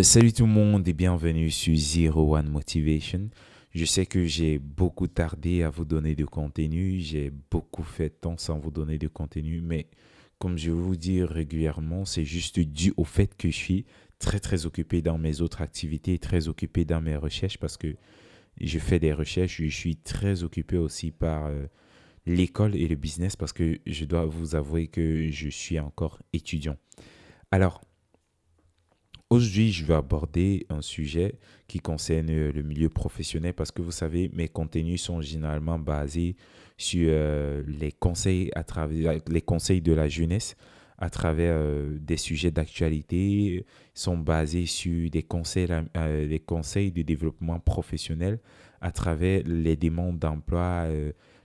Salut tout le monde et bienvenue sur Zero One Motivation. Je sais que j'ai beaucoup tardé à vous donner de contenu, j'ai beaucoup fait de temps sans vous donner de contenu, mais comme je vous dis régulièrement, c'est juste dû au fait que je suis très occupé dans mes autres activités, très occupé dans mes recherches parce que je fais des recherches, je suis très occupé aussi par l'école et le business parce que je dois vous avouer que je suis encore étudiant. Alors, aujourd'hui, je vais aborder un sujet qui concerne le milieu professionnel parce que vous savez, mes contenus sont généralement basés sur les conseils à travers les conseils de la jeunesse à travers des sujets d'actualité, sont basés sur des conseils de développement professionnel à travers les demandes d'emploi,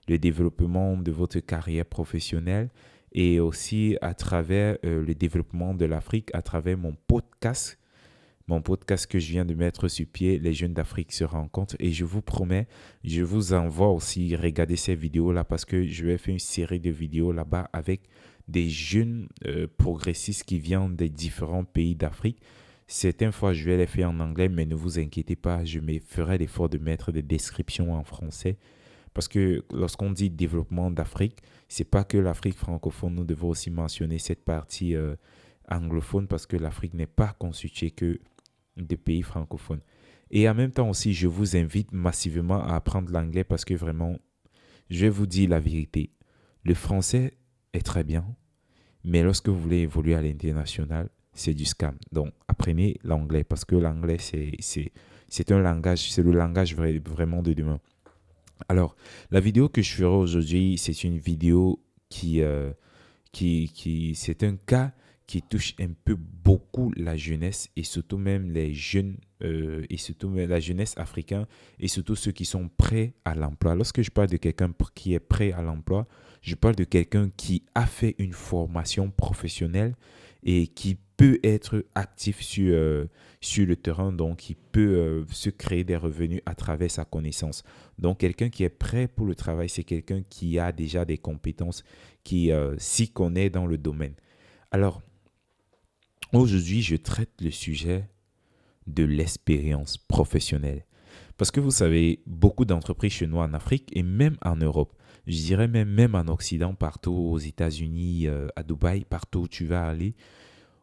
le développement de votre carrière professionnelle et aussi à travers le développement de l'Afrique à travers mon podcast que je viens de mettre sur pied, Les Jeunes d'Afrique se rencontrent. Et je vous promets, je vous envoie aussi regarder ces vidéos-là parce que je vais faire une série de vidéos là-bas avec des jeunes progressistes qui viennent des différents pays d'Afrique. Certaines fois, je vais les faire en anglais, mais ne vous inquiétez pas, je me ferai l'effort de mettre des descriptions en français. Parce que lorsqu'on dit développement d'Afrique, c'est pas que l'Afrique francophone, nous devons aussi mentionner cette partie anglophone parce que l'Afrique n'est pas constituée que des pays francophones. Et en même temps aussi, je vous invite massivement à apprendre l'anglais parce que vraiment, je vais vous dire la vérité. Le français est très bien, mais lorsque vous voulez évoluer à l'international, c'est du scam. Donc, apprenez l'anglais parce que l'anglais, c'est un langage, c'est le langage vraiment de demain. Alors, la vidéo que je ferai aujourd'hui, c'est une vidéo qui, c'est un cas qui touche un peu beaucoup la jeunesse et surtout même les jeunes et surtout même la jeunesse africaine et surtout ceux qui sont prêts à l'emploi. Lorsque je parle de quelqu'un qui est prêt à l'emploi, je parle de quelqu'un qui a fait une formation professionnelle et qui peut être actif sur le terrain, donc qui peut se créer des revenus à travers sa connaissance. Donc quelqu'un qui est prêt pour le travail, c'est quelqu'un qui a déjà des compétences, qui s'y connaît dans le domaine. Alors, aujourd'hui, je traite le sujet de l'expérience professionnelle. Parce que vous savez, beaucoup d'entreprises chez nous en Afrique et même en Europe, je dirais même en Occident, partout aux États-Unis, à Dubaï, partout où tu vas aller,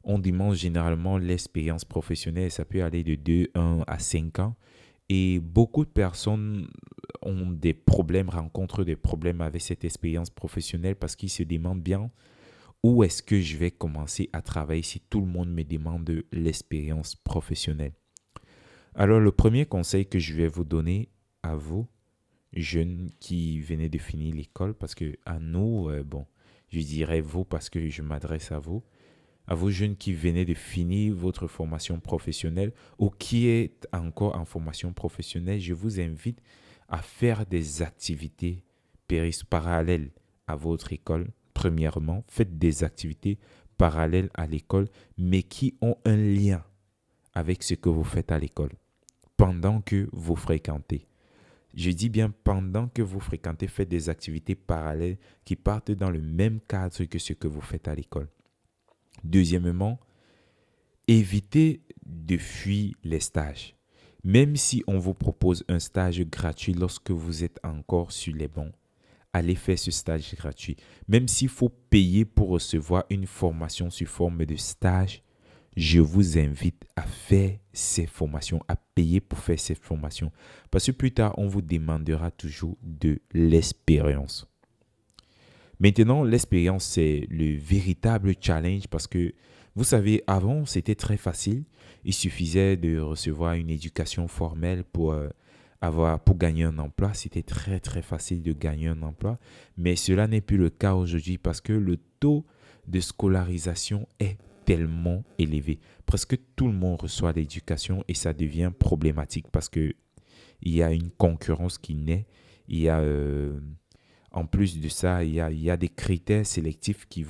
on demande généralement l'expérience professionnelle. Ça peut aller de 2, 1 à 5 ans. Et beaucoup de personnes ont des problèmes, rencontrent des problèmes avec cette expérience professionnelle parce qu'ils se demandent bien où est-ce que je vais commencer à travailler si tout le monde me demande de l'expérience professionnelle. Alors, le premier conseil que je vais vous donner à vous, jeunes qui venez de finir l'école, parce que à nous, bon, je dirais vous parce que je m'adresse à vous jeunes qui venez de finir votre formation professionnelle ou qui êtes encore en formation professionnelle, je vous invite à faire des activités parallèles à votre école. Premièrement, faites des activités parallèles à l'école, mais qui ont un lien avec ce que vous faites à l'école pendant que vous fréquentez. Je dis bien pendant que vous fréquentez, faites des activités parallèles qui partent dans le même cadre que ce que vous faites à l'école. Deuxièmement, évitez de fuir les stages. Même si on vous propose un stage gratuit lorsque vous êtes encore sur les bancs, allez faire ce stage gratuit. Même s'il faut payer pour recevoir une formation sous forme de stage, je vous invite à faire ces formations, à payer pour faire ces formations. Parce que plus tard, on vous demandera toujours de l'expérience. Maintenant, l'expérience, c'est le véritable challenge parce que, vous savez, avant, c'était très facile. Il suffisait de recevoir une éducation formelle pour gagner un emploi. C'était très facile de gagner un emploi. Mais cela n'est plus le cas aujourd'hui parce que le taux de scolarisation est tellement élevé. Presque tout le monde reçoit l'éducation et ça devient problématique parce que il y a une concurrence qui naît. Il y a en plus de ça, il y a des critères sélectifs qui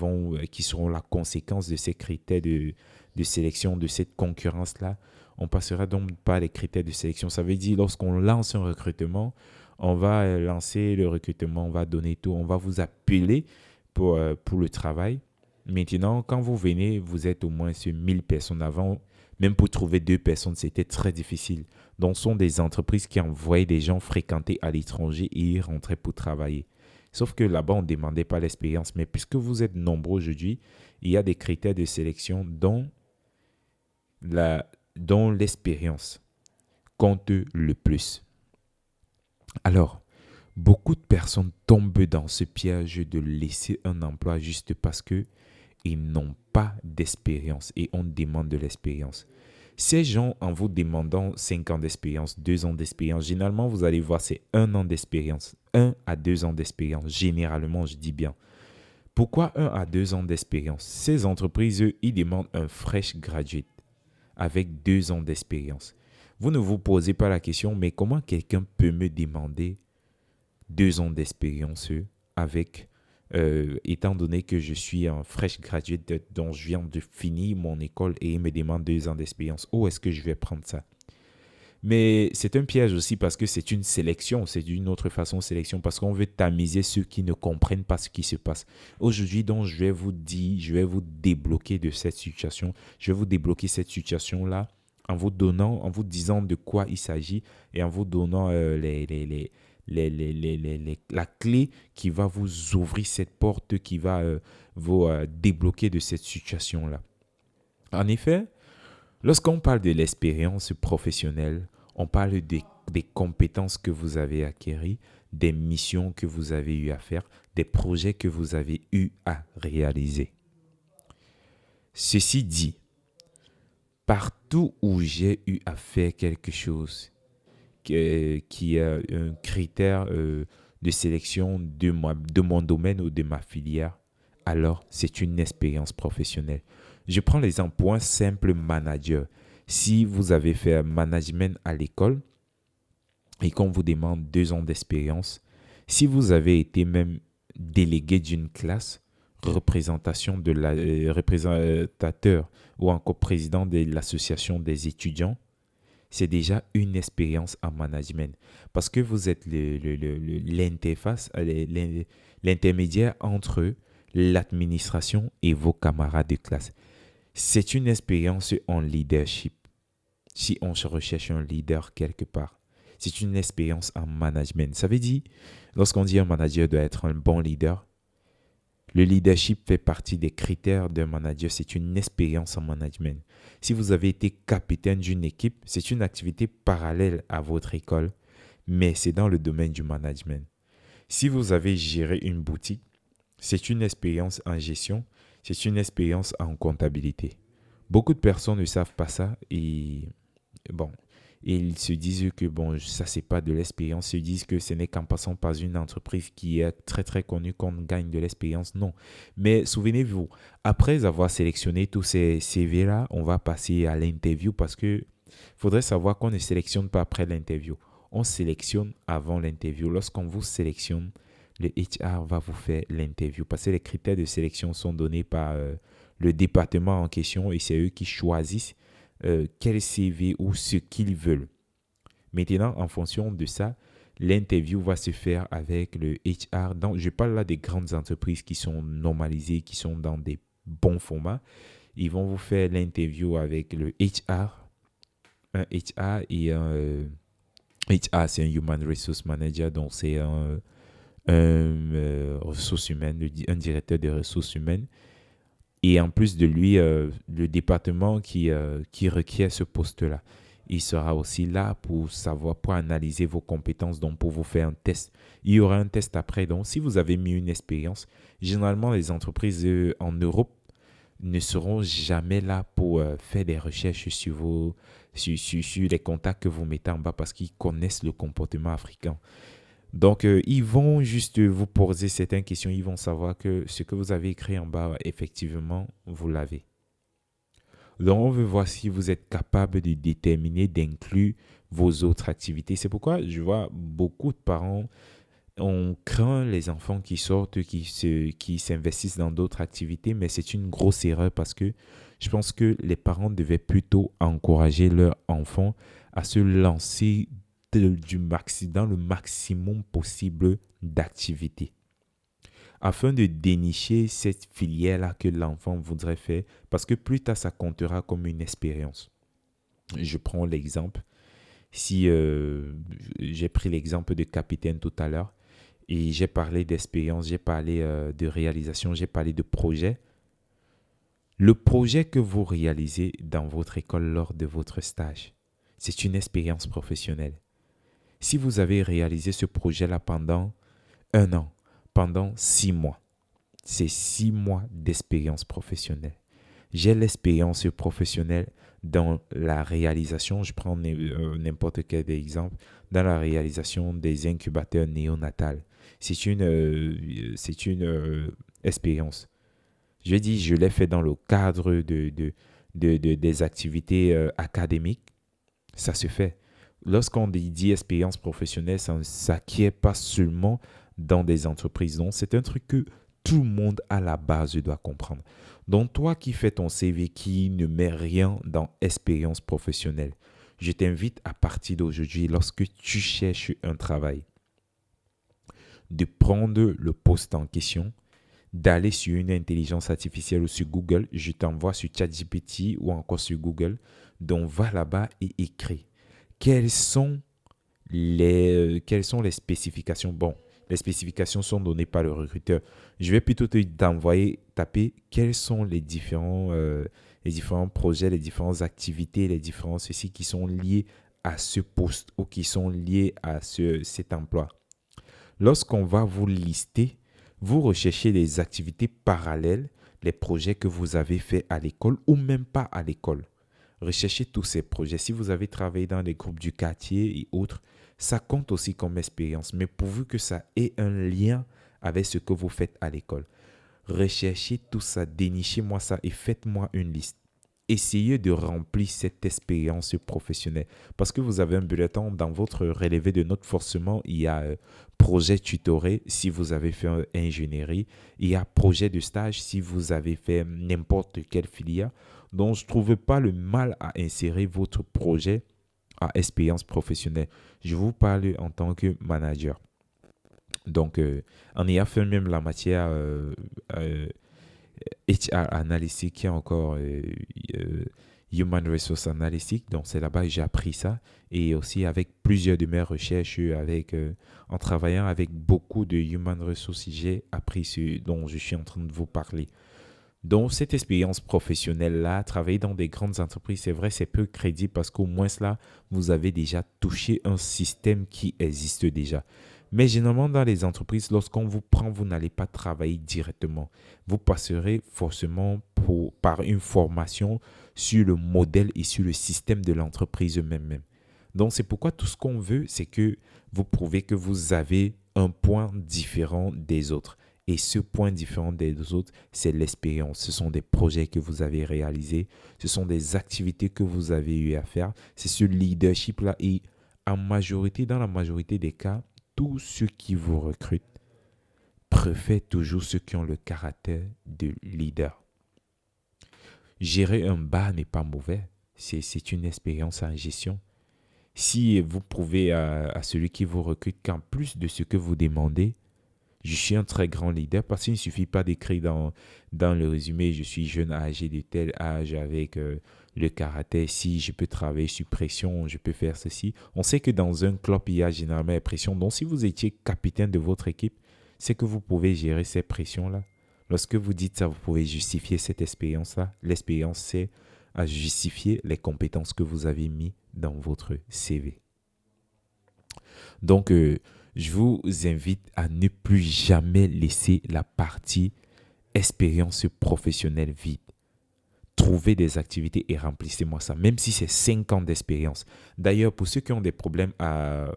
seront la conséquence de ces critères de sélection, de cette concurrence-là. On passera donc par les critères de sélection. Ça veut dire lorsqu'on lance un recrutement, on va lancer le recrutement, on va donner tout, on va vous appeler pour le travail. Maintenant, quand vous venez, vous êtes au moins sur 1000 personnes. Avant, Même pour trouver deux personnes, c'était très difficile. Donc, ce sont des entreprises qui envoyaient des gens fréquenter à l'étranger et y rentrer pour travailler. Sauf que là-bas, on ne demandait pas l'expérience. Mais puisque vous êtes nombreux aujourd'hui, il y a des critères de sélection dont l'expérience compte le plus. Alors, beaucoup de personnes tombent dans ce piège de laisser un emploi juste parce que ils n'ont pas d'expérience et on demande de l'expérience. Ces gens, en vous demandant 5 ans d'expérience, 2 ans d'expérience, généralement, vous allez voir, c'est 1 an d'expérience, 1 à 2 ans d'expérience, généralement, je dis bien. Pourquoi 1 à 2 ans d'expérience? Ces entreprises, eux, ils demandent un fresh graduate avec 2 ans d'expérience. Vous ne vous posez pas la question, mais comment quelqu'un peut me demander 2 ans d'expérience avec, étant donné que je suis un fresh graduate dont je viens de finir mon école et il me demande 2 ans d'expérience. Où est-ce que je vais prendre ça? Mais c'est un piège aussi parce que c'est une sélection, c'est d'une autre façon sélection parce qu'on veut tamiser ceux qui ne comprennent pas ce qui se passe. Aujourd'hui, donc, je vais vous dire, je vais vous débloquer de cette situation. Je vais vous débloquer cette situation-là en vous donnant, en vous disant de quoi il s'agit et en vous donnant la clé qui va vous ouvrir cette porte, qui va vous débloquer de cette situation-là. En effet, lorsqu'on parle de l'expérience professionnelle, on parle des compétences que vous avez acquises, des missions que vous avez eu à faire, des projets que vous avez eu à réaliser. Ceci dit, partout où j'ai eu à faire quelque chose qui est un critère de sélection de mon domaine ou de ma filière, alors c'est une expérience professionnelle. Je prends l'exemple pour un simple manager. Si vous avez fait un management à l'école et qu'on vous demande 2 ans d'expérience, si vous avez été même délégué d'une classe, représentateur ou encore président de l'association des étudiants, c'est déjà une expérience en management parce que vous êtes l'interface, l'intermédiaire entre l'administration et vos camarades de classe. C'est une expérience en leadership. Si on se recherche un leader quelque part, c'est une expérience en management. Ça veut dire, lorsqu'on dit un manager doit être un bon leader, le leadership fait partie des critères d'un manager. C'est une expérience en management. Si vous avez été capitaine d'une équipe, c'est une activité parallèle à votre école, mais c'est dans le domaine du management. Si vous avez géré une boutique, c'est une expérience en gestion, c'est une expérience en comptabilité. Beaucoup de personnes ne savent pas ça et bon, ils se disent que bon, ça c'est pas de l'expérience, ils se disent que ce n'est qu'en passant par une entreprise qui est très très connue qu'on gagne de l'expérience. Non. Mais souvenez-vous, après avoir sélectionné tous ces CV-là, on va passer à l'interview parce que faudrait savoir qu'on ne sélectionne pas après l'interview. On sélectionne avant l'interview. Lorsqu'on vous sélectionne, le HR va vous faire l'interview parce que les critères de sélection sont donnés par le département en question et c'est eux qui choisissent quel CV ou ce qu'ils veulent. Maintenant, en fonction de ça, l'interview va se faire avec le HR. Je parle là des grandes entreprises qui sont normalisées, qui sont dans des bons formats. Ils vont vous faire l'interview avec le HR. Un HR et un HR, c'est un Human Resource Manager, donc c'est un ressources humaines, un directeur des ressources humaines. Et en plus de lui, le département qui requiert ce poste-là, il sera aussi là pour savoir, pour analyser vos compétences, donc pour vous faire un test. Il y aura un test après. Donc, si vous avez mis une expérience, généralement, les entreprises en Europe ne seront jamais là pour faire des recherches sur les contacts que vous mettez en bas parce qu'ils connaissent le comportement africain. Donc, ils vont juste vous poser certaines questions. Ils vont savoir que ce que vous avez écrit en bas, effectivement, vous l'avez. Donc, on veut voir si vous êtes capable de déterminer, d'inclure vos autres activités. C'est pourquoi je vois beaucoup de parents, on craint les enfants qui sortent, qui s'investissent dans d'autres activités, mais c'est une grosse erreur parce que je pense que les parents devaient plutôt encourager leurs enfants à se lancer dans le maximum possible d'activités afin de dénicher cette filière-là que l'enfant voudrait faire parce que plus tard, ça comptera comme une expérience. Je prends l'exemple. Si j'ai pris l'exemple de capitaine tout à l'heure et j'ai parlé d'expérience, j'ai parlé de réalisation, j'ai parlé de projet. Le projet que vous réalisez dans votre école lors de votre stage, c'est une expérience professionnelle. Si vous avez réalisé ce projet-là pendant 1 an, pendant 6 mois, c'est 6 mois d'expérience professionnelle. J'ai l'expérience professionnelle dans la réalisation, je prends n'importe quel exemple, dans la réalisation des incubateurs néonatales. C'est une expérience. Je dis, je l'ai fait dans le cadre des activités académiques. Ça se fait. Lorsqu'on dit expérience professionnelle, ça ne s'acquiert pas seulement dans des entreprises. Donc, c'est un truc que tout le monde à la base doit comprendre. Donc, toi qui fais ton CV, qui ne met rien dans expérience professionnelle, je t'invite à partir d'aujourd'hui, lorsque tu cherches un travail, de prendre le poste en question, d'aller sur une intelligence artificielle ou sur Google. Je t'envoie sur ChatGPT ou encore sur Google. Donc, va là-bas et écris. Quelles sont les spécifications? Bon, les spécifications sont données par le recruteur. Je vais plutôt t'envoyer taper quels sont les différents projets, les différentes activités, les différents ceci qui sont liés à ce poste ou qui sont liés à cet emploi. Lorsqu'on va vous lister, vous recherchez les activités parallèles, les projets que vous avez faits à l'école ou même pas à l'école. Recherchez tous ces projets. Si vous avez travaillé dans les groupes du quartier et autres, ça compte aussi comme expérience, mais pourvu que ça ait un lien avec ce que vous faites à l'école. Recherchez tout ça, dénichez-moi ça et faites-moi une liste. Essayez de remplir cette expérience professionnelle parce que vous avez un bulletin dans votre relevé de notes. Forcément, il y a projet tutoré si vous avez fait ingénierie. Il y a projet de stage si vous avez fait n'importe quelle filière. Donc, je ne trouve pas le mal à insérer votre projet à expérience professionnelle. Je vous parle en tant que manager. Donc, en ayant fait même la matière HR Analytics, qui est encore Human Resource Analytics. Donc, c'est là-bas que j'ai appris ça. Et aussi avec plusieurs de mes recherches, en travaillant avec beaucoup de Human Resources, j'ai appris ce dont je suis en train de vous parler. Donc, cette expérience professionnelle-là, travailler dans des grandes entreprises, c'est vrai, c'est peu crédible parce qu'au moins là, vous avez déjà touché un système qui existe déjà. Mais généralement, dans les entreprises, lorsqu'on vous prend, vous n'allez pas travailler directement. Vous passerez forcément par une formation sur le modèle et sur le système de l'entreprise même. Donc, c'est pourquoi tout ce qu'on veut, c'est que vous prouvez que vous avez un point différent des autres. Et ce point différent des autres, c'est l'expérience. Ce sont des projets que vous avez réalisés. Ce sont des activités que vous avez eu à faire. C'est ce leadership-là. Et dans la majorité des cas, tous ceux qui vous recrutent préfèrent toujours ceux qui ont le caractère de leader. Gérer un bar n'est pas mauvais. C'est une expérience en gestion. Si vous prouvez à celui qui vous recrute qu'en plus de ce que vous demandez, je suis un très grand leader, parce qu'il ne suffit pas d'écrire dans le résumé « Je suis jeune, âgé de tel âge avec le caractère, si je peux travailler sous pression, je peux faire ceci. » On sait que dans un club, il y a généralement la pression. Donc, si vous étiez capitaine de votre équipe, c'est que vous pouvez gérer ces pressions-là. Lorsque vous dites ça, vous pouvez justifier cette expérience-là. L'expérience, c'est à justifier les compétences que vous avez mises dans votre CV. Donc, je vous invite à ne plus jamais laisser la partie expérience professionnelle vide. Trouvez des activités et remplissez-moi ça, même si c'est 5 ans d'expérience. D'ailleurs, pour ceux qui ont des problèmes à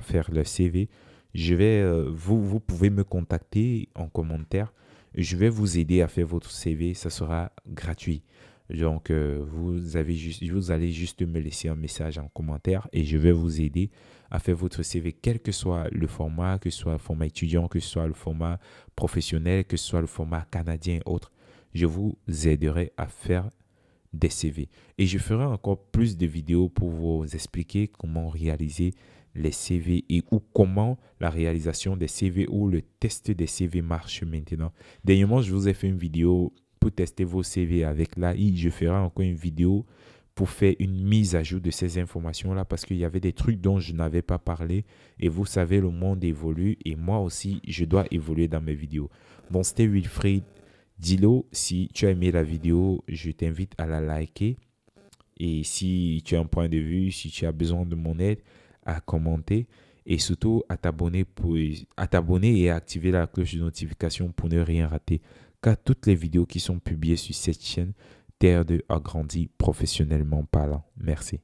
faire leur CV, vous pouvez me contacter en commentaire. Je vais vous aider à faire votre CV, ça sera gratuit. Donc, vous allez juste me laisser un message en commentaire et je vais vous aider à faire votre CV, quel que soit le format, que ce soit le format étudiant, que ce soit le format professionnel, que ce soit le format canadien et autres. Je vous aiderai à faire des CV. Et je ferai encore plus de vidéos pour vous expliquer comment réaliser les CV et comment la réalisation des CV ou le test des CV marche maintenant. Dernièrement, je vous ai fait une vidéo pour tester vos CV avec l'AI. Je ferai encore une vidéo pour faire une mise à jour de ces informations-là parce qu'il y avait des trucs dont je n'avais pas parlé. Et vous savez, le monde évolue et moi aussi, je dois évoluer dans mes vidéos. Bon, c'était Wilfried Dilo. Si tu as aimé la vidéo, je t'invite à la liker. Et si tu as un point de vue, si tu as besoin de mon aide, à commenter. Et surtout, à t'abonner et à activer la cloche de notification pour ne rien rater. Car toutes les vidéos qui sont publiées sur cette chaîne t'aident à grandir professionnellement parlant. Merci.